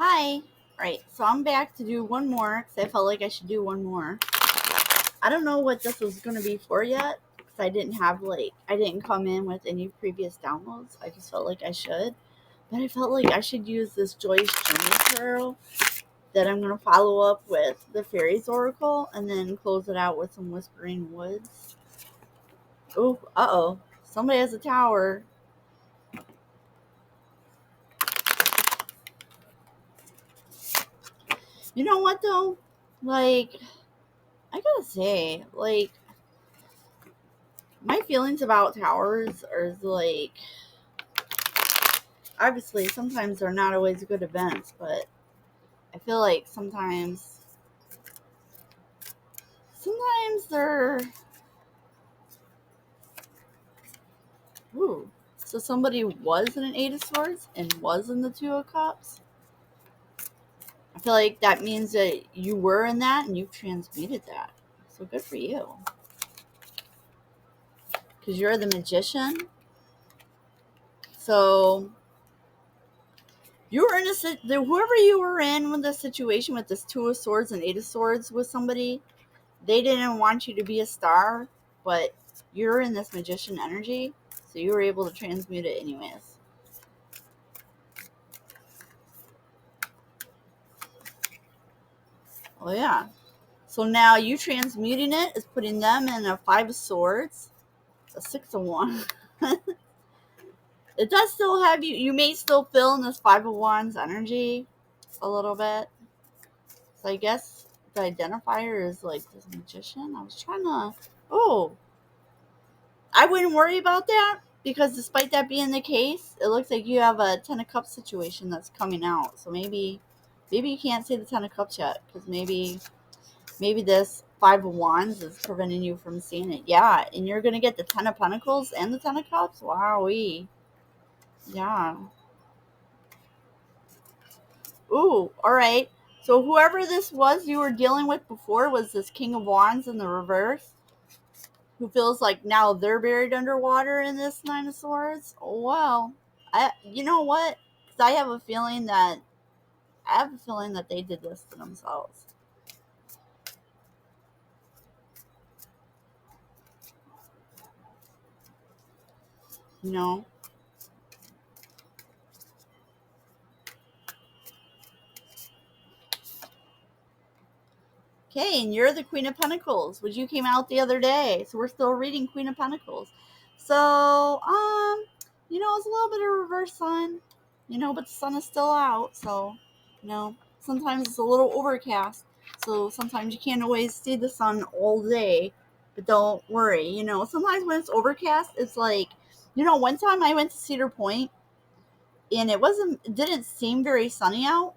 Hi. Right, so I'm back to do one more because I felt like I should do one more. I don't know what this was going to be for yet because I didn't come in with any previous downloads. I just felt like I should. But I felt like I should use this Joyce Journey Tarot that I'm going to follow up with the Fairies Oracle and then close it out with some Whispering Woods. Oh, uh-oh. Somebody has a tower. You know what, though? Like, I gotta say, like, my feelings about towers are like, obviously sometimes they're not always good events, but I feel like sometimes they're, ooh, so somebody was in an Eight of Swords and was in the Two of Cups. I feel like that means that you were in that and you've transmuted that, so good for you, because you're the Magician. So you were in whoever you were in with the situation with this Two of Swords and Eight of Swords with somebody, they didn't want you to be a star, but you're in this Magician energy, so you were able to transmute it anyways. Oh yeah. So now you transmuting it is putting them in a Five of Swords, a Six of Wands. It does still have you. You may still feel in this Five of Wands energy a little bit. So I guess the identifier is like this Magician. I was trying to. Oh, I wouldn't worry about that because despite that being the case, it looks like you have a Ten of Cups situation that's coming out. So maybe you can't say the Ten of Cups yet because maybe this Five of Wands is preventing you from seeing it. Yeah, and you're gonna get the Ten of Pentacles and the Ten of Cups. Wowee. Yeah. Ooh. All right. So whoever this was you were dealing with before was this King of Wands in the reverse, who feels like now they're buried underwater in this Nine of Swords. Oh, well, you know what? 'Cause I have a feeling that they did this to themselves. You know. Okay, and you're the Queen of Pentacles, which you came out the other day. So we're still reading Queen of Pentacles. So, it's a little bit of reverse sun, but the sun is still out. So, sometimes it's a little overcast. So sometimes you can't always see the sun all day. But don't worry, sometimes when it's overcast, it's like, one time I went to Cedar Point and it didn't seem very sunny out.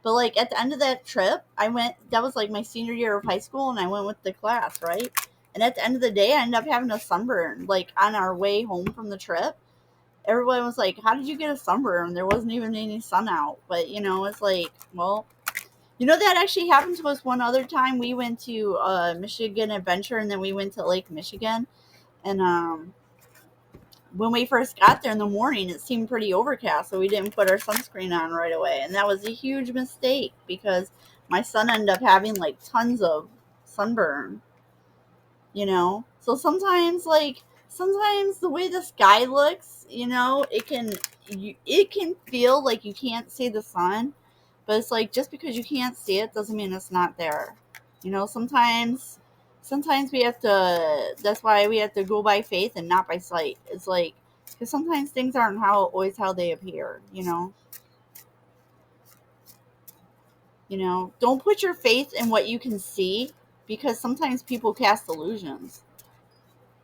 But like at the end of that trip, that was like my senior year of high school, and I went with the class, right? And at the end of the day, I ended up having a sunburn, like on our way home from the trip. Everybody was like, "How did you get a sunburn? There wasn't even any sun out." But it's like, well, that actually happened to us one other time. We went to Michigan Adventure, and then we went to Lake Michigan, and when we first got there in the morning, it seemed pretty overcast, so we didn't put our sunscreen on right away. And that was a huge mistake because my son ended up having like tons of sunburn, So sometimes, the way the sky looks, it can feel like you can't see the sun, but it's like just because you can't see it doesn't mean it's not there. Sometimes we have to, that's why we have to go by faith and not by sight. It's like, because sometimes things aren't always how they appear, don't put your faith in what you can see, because sometimes people cast illusions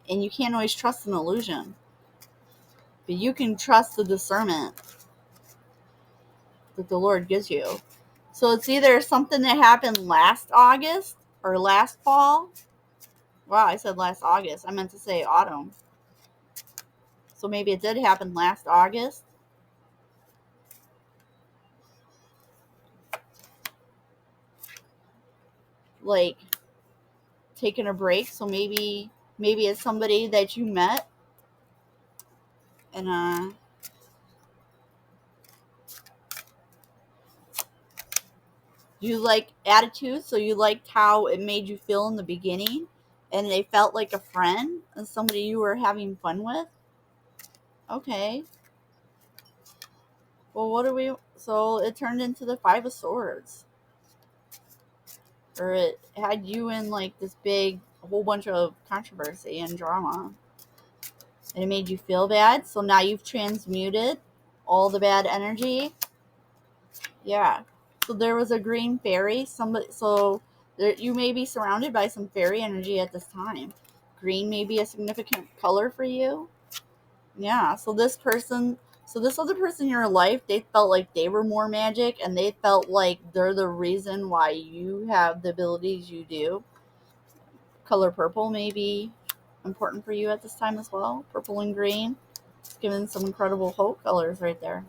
and you can't always trust an illusion, but you can trust the discernment that the Lord gives you. So it's either something that happened last August or last fall. Wow, I said last August. I meant to say autumn. So maybe it did happen last August. Like taking a break. So maybe it's somebody that you met and You like attitude, so you liked how it made you feel in the beginning, and they felt like a friend and somebody you were having fun with. Okay. Well, what do we? So it turned into the Five of Swords, or it had you in like this big, a whole bunch of controversy and drama, and it made you feel bad. So now you've transmuted all the bad energy. Yeah. So there was a green fairy. Somebody. So there, you may be surrounded by some fairy energy at this time. Green may be a significant color for you. Yeah. So this other person in your life, they felt like they were more magic, and they felt like they're the reason why you have the abilities you do. Color purple may be important for you at this time as well. Purple and green. It's giving some incredible hope colors right there.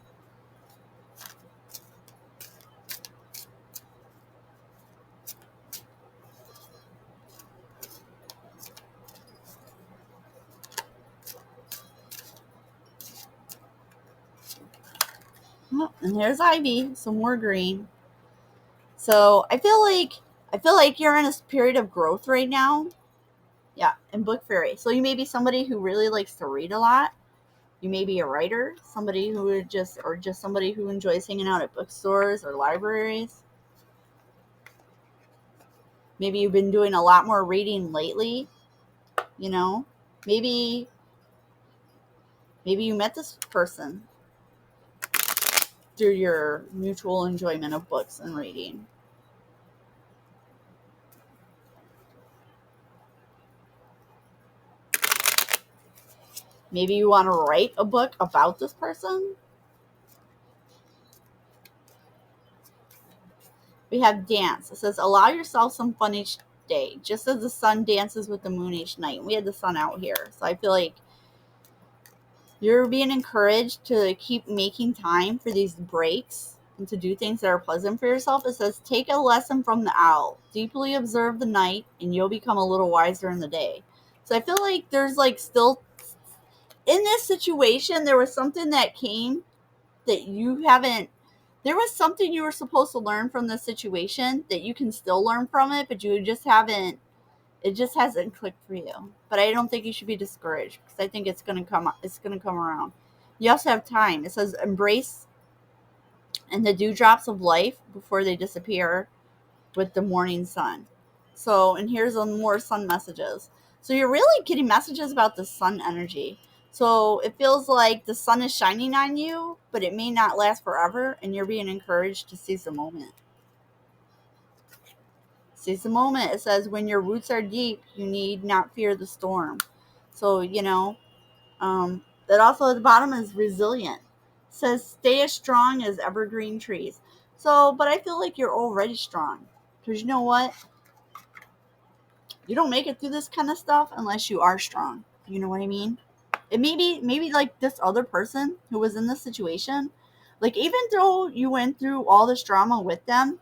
Oh, and there's Ivy, some more green. So I feel like you're in a period of growth right now. Yeah, in Book Fairy. So you may be somebody who really likes to read a lot. You may be a writer, somebody who would just somebody who enjoys hanging out at bookstores or libraries. Maybe you've been doing a lot more reading lately, you know. Maybe maybe you met this person through your mutual enjoyment of books and reading. Maybe you want to write a book about this person. We have dance. It says, allow yourself some fun each day, just as the sun dances with the moon each night. We had the sun out here. So I feel like you're being encouraged to keep making time for these breaks and to do things that are pleasant for yourself. It says, take a lesson from the owl. Deeply observe the night, and you'll become a little wiser in the day. So I feel like there's like still, in this situation, there was something that came that you haven't, there was something you were supposed to learn from this situation that you can still learn from it, but you just haven't, it just hasn't clicked for you. But I don't think you should be discouraged, because I think it's going to come around. You also have time. It says embrace and the dewdrops of life before they disappear with the morning sun. So, and here's some more sun messages. So you're really getting messages about the sun energy. So it feels like the sun is shining on you, but it may not last forever, and you're being encouraged to seize the moment. Seize the moment. It says, when your roots are deep, you need not fear the storm. So, that also at the bottom is resilient. It says, stay as strong as evergreen trees. So, but I feel like you're already strong. Because you know what? You don't make it through this kind of stuff unless you are strong. You know what I mean? It maybe like this other person who was in this situation, like even though you went through all this drama with them,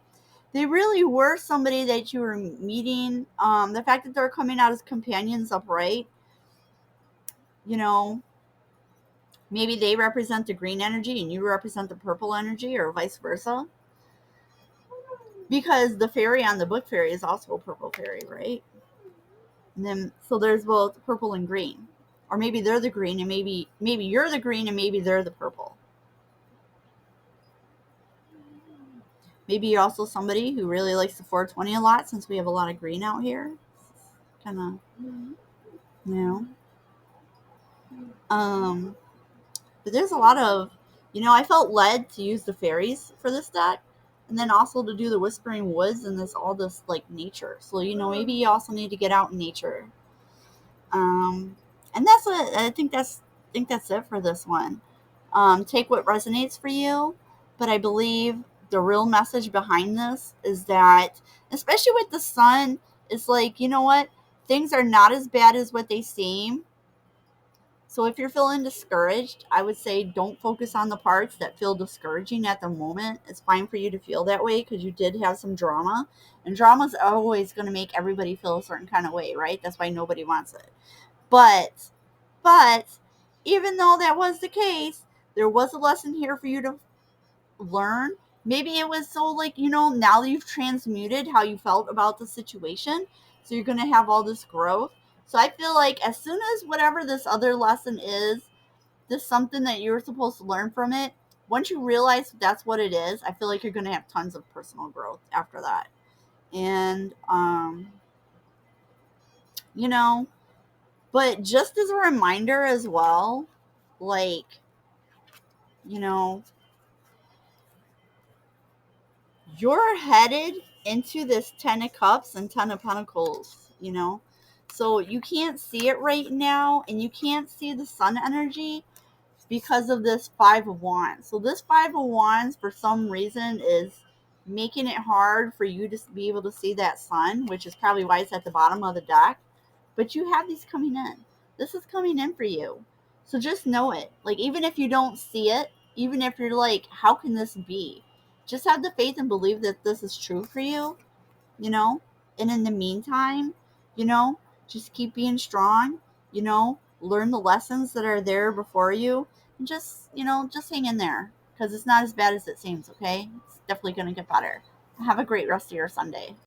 they really were somebody that you were meeting. The fact that they're coming out as companions upright, you know, maybe they represent the green energy and you represent the purple energy, or vice versa. Because the fairy on the Book Fairy is also a purple fairy, right? And then so there's both purple and green. Or maybe they're the green and maybe you're the green and maybe they're the purple. Maybe you're also somebody who really likes the 420 a lot, since we have a lot of green out here. Kind of, you know. Um, but there's a lot of, I felt led to use the fairies for this deck, and then also to do the Whispering Woods and all this like nature. So maybe you also need to get out in nature. And that's it. I think that's it for this one. Take what resonates for you, but I believe the real message behind this is that, especially with the sun, it's like, you know what? Things are not as bad as what they seem. So if you're feeling discouraged, I would say don't focus on the parts that feel discouraging at the moment. It's fine for you to feel that way, because you did have some drama. And drama's always going to make everybody feel a certain kind of way, right? That's why nobody wants it. But even though that was the case, there was a lesson here for you to learn. Maybe it was so like, now that you've transmuted how you felt about the situation, so you're going to have all this growth. So I feel like as soon as whatever this other lesson is, this something that you're supposed to learn from it, once you realize that's what it is, I feel like you're going to have tons of personal growth after that. And, you know, but just as a reminder as well, like, you know, you're headed into this 10 of cups and 10 of pentacles, so you can't see it right now, and you can't see the sun energy because of this 5 of wands. So this 5 of wands for some reason is making it hard for you to be able to see that sun, which is probably why it's at the bottom of the deck. But you have these coming in. This is coming in for you. So just know it. Like, even if you don't see it, even if you're like, how can this be? Just have the faith and believe that this is true for you, you know? And in the meantime, you know, just keep being strong, learn the lessons that are there before you, and just hang in there, because it's not as bad as it seems, okay? It's definitely going to get better. Have a great rest of your Sunday.